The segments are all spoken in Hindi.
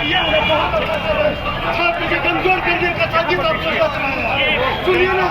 छात्र को कमजोर करने का साजिश आप कर रहे हैं। सुनिए ना,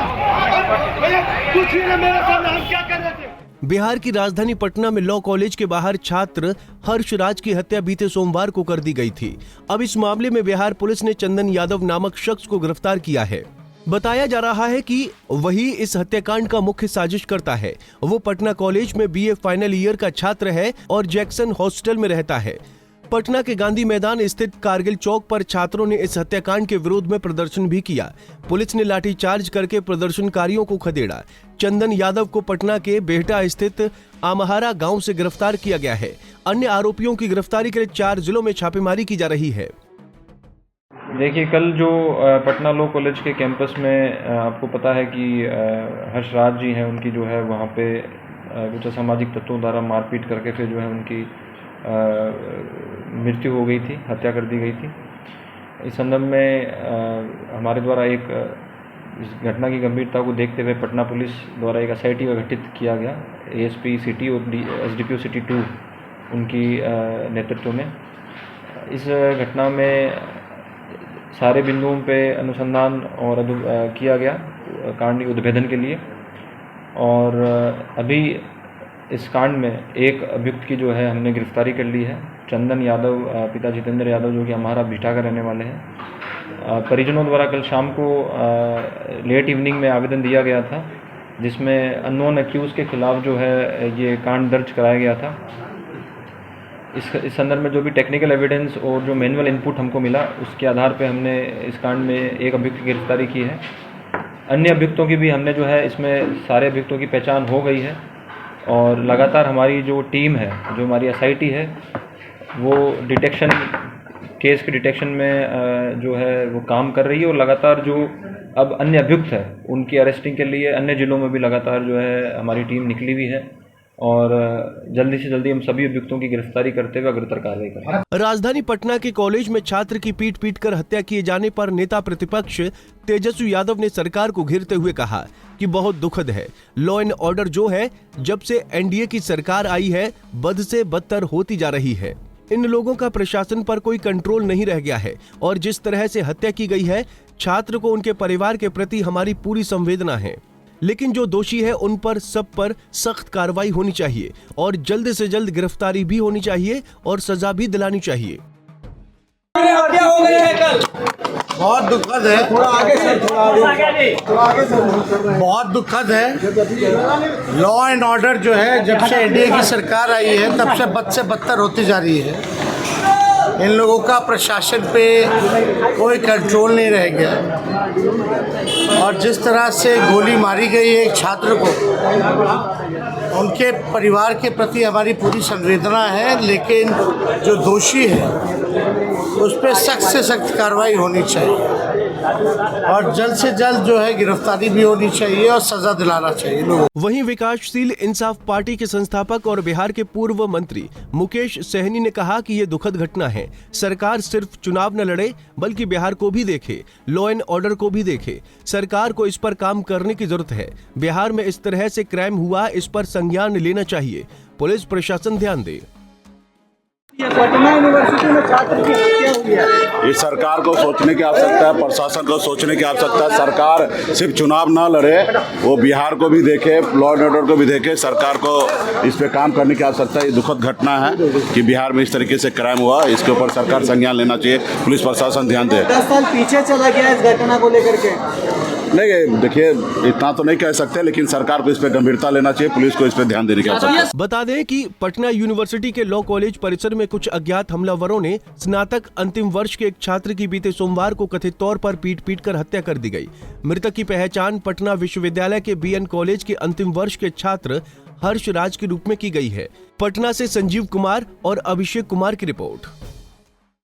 पूछिए ना मेरे सामने हम क्या कर रहे थे। बिहार की राजधानी पटना में लॉ कॉलेज के बाहर छात्र हर्ष राज की हत्या बीते सोमवार को कर दी गई थी। अब इस मामले में बिहार पुलिस ने चंदन यादव नामक शख्स को गिरफ्तार किया है। बताया जा रहा है कि वही इस हत्याकांड का मुख्य साजिश करता है। वो पटना कॉलेज में बीए फाइनल ईयर का छात्र है और जैक्सन हॉस्टल में रहता है। पटना के गांधी मैदान स्थित कारगिल चौक पर छात्रों ने इस हत्याकांड के विरोध में प्रदर्शन भी किया। पुलिस ने लाठीचार्ज करके प्रदर्शनकारियों को खदेड़ा। चंदन यादव को पटना के बेहटा स्थित आमहारा गांव से गिरफ्तार किया गया है। अन्य आरोपियों की गिरफ्तारी के लिए 4 जिलों में छापेमारी की जा रही है। देखिए, कल जो पटना लॉ कॉलेज के कैंपस में आपको पता है कि हर्ष राज जी हैं, उनकी जो है वहाँ पे कुछ असामाजिक तत्वों द्वारा मारपीट करके फिर जो है उनकी मृत्यु हो गई थी, हत्या कर दी गई थी। इस संदर्भ में हमारे द्वारा इस घटना की गंभीरता को देखते हुए पटना पुलिस द्वारा एक SIT गठित किया गया। ASP सिटी और SDPO सिटी 2 उनकी नेतृत्व में इस घटना में सारे बिंदुओं पे अनुसंधान और किया गया कांड उद्भेदन के लिए। और अभी इस कांड में एक अभियुक्त की जो है हमने गिरफ्तारी कर ली है, चंदन यादव, पिता जितेंद्र यादव, जो कि हमारा बीटा का रहने वाले हैं। परिजनों द्वारा कल शाम को लेट इवनिंग में आवेदन दिया गया था, जिसमें अननोन एक्यूज के खिलाफ जो है ये कांड दर्ज कराया गया था। इस संदर्भ में जो भी टेक्निकल एविडेंस और जो मैनुअल इनपुट हमको मिला, उसके आधार पे हमने इस कांड में एक अभियुक्त की गिरफ्तारी की है। अन्य अभियुक्तों की भी हमने जो है इसमें सारे अभियुक्तों की पहचान हो गई है और लगातार हमारी जो टीम है, जो हमारी SIT है, वो केस के डिटेक्शन में जो है वो काम कर रही है। और लगातार जो अब अन्य अभियुक्त है उनकी अरेस्टिंग के लिए अन्य जिलों में भी लगातार जो है हमारी टीम निकली हुई है और जल्दी से जल्दी हम सभी अभियुक्तों की गिरफ्तारी करते हुए अग्रतर कार्रवाई करेंगे। राजधानी पटना के कॉलेज में छात्र की पीट कर हत्या किए जाने पर नेता प्रतिपक्ष तेजस्वी यादव ने सरकार को घेरते हुए कहा कि बहुत दुखद है। लॉ एंड ऑर्डर जो है, जब से NDA की सरकार आई है, बद से बदतर होती जा रही है। इन लोगों का प्रशासन पर कोई कंट्रोल नहीं रह गया है और जिस तरह से हत्या की गई है, छात्र को उनके परिवार के प्रति हमारी पूरी संवेदना है। लेकिन जो दोषी है उन पर सब पर सख्त कार्रवाई होनी चाहिए और जल्द से जल्द गिरफ्तारी भी होनी चाहिए और सजा भी दिलानी चाहिए। क्या हो गई है कल? बहुत दुखद है। थोड़ा आगे सर। बहुत दुखद है। लॉ एंड ऑर्डर जो है, जब से NDA की सरकार आई है तब से बदतर होती जा रही है। इन लोगों का प्रशासन पे कोई कंट्रोल नहीं रह गया और जिस तरह से गोली मारी गई है एक छात्र को, उनके परिवार के प्रति हमारी पूरी संवेदना है। लेकिन जो दोषी है उस पर सख्त से सख्त कार्रवाई होनी चाहिए और जल्द से जल्द जो है गिरफ्तारी भी होनी चाहिए और सजा दिलाना चाहिए लोगों। वहीं विकासशील इंसाफ पार्टी के संस्थापक और बिहार के पूर्व मंत्री मुकेश सहनी ने कहा कि ये दुखद घटना है। सरकार सिर्फ चुनाव न लड़े बल्कि बिहार को भी देखे, लॉ एंड ऑर्डर को भी देखे। सरकार को इस पर काम करने की जरूरत है। बिहार में इस तरह से क्राइम हुआ, इस पर संज्ञान लेना चाहिए। पुलिस प्रशासन ध्यान दे। पटना यूनिवर्सिटी में छात्र की हत्या हुई है। इस सरकार को सोचने की आवश्यकता है, प्रशासन को सोचने की आवश्यकता है। सरकार सिर्फ चुनाव ना लड़े, वो बिहार को भी देखे, लॉ एंड ऑर्डर को भी देखे। सरकार को इस पे काम करने की आवश्यकता है। ये दुखद घटना है कि बिहार में इस तरीके से क्राइम हुआ, इसके ऊपर सरकार संज्ञान लेना चाहिए, पुलिस प्रशासन ध्यान दे। 10 साल पीछे चला गया इस घटना को लेकर के। नहीं, देखिए, इतना तो नहीं कह सकते, लेकिन सरकार को इस पे गंभीरता लेना चाहिए, पुलिस को इस पे ध्यान देने की आवश्यकता है। बता दें कि पटना यूनिवर्सिटी के लॉ कॉलेज परिसर में कुछ अज्ञात हमलावरों ने स्नातक अंतिम वर्ष के एक छात्र की बीते सोमवार को कथित तौर पर पीट कर हत्या कर दी गई। मृतक की पहचान पटना विश्वविद्यालय के BN कॉलेज के अंतिम वर्ष के छात्र हर्ष राज के रूप में की गई है। पटना से संजीव कुमार और अभिषेक कुमार की रिपोर्ट।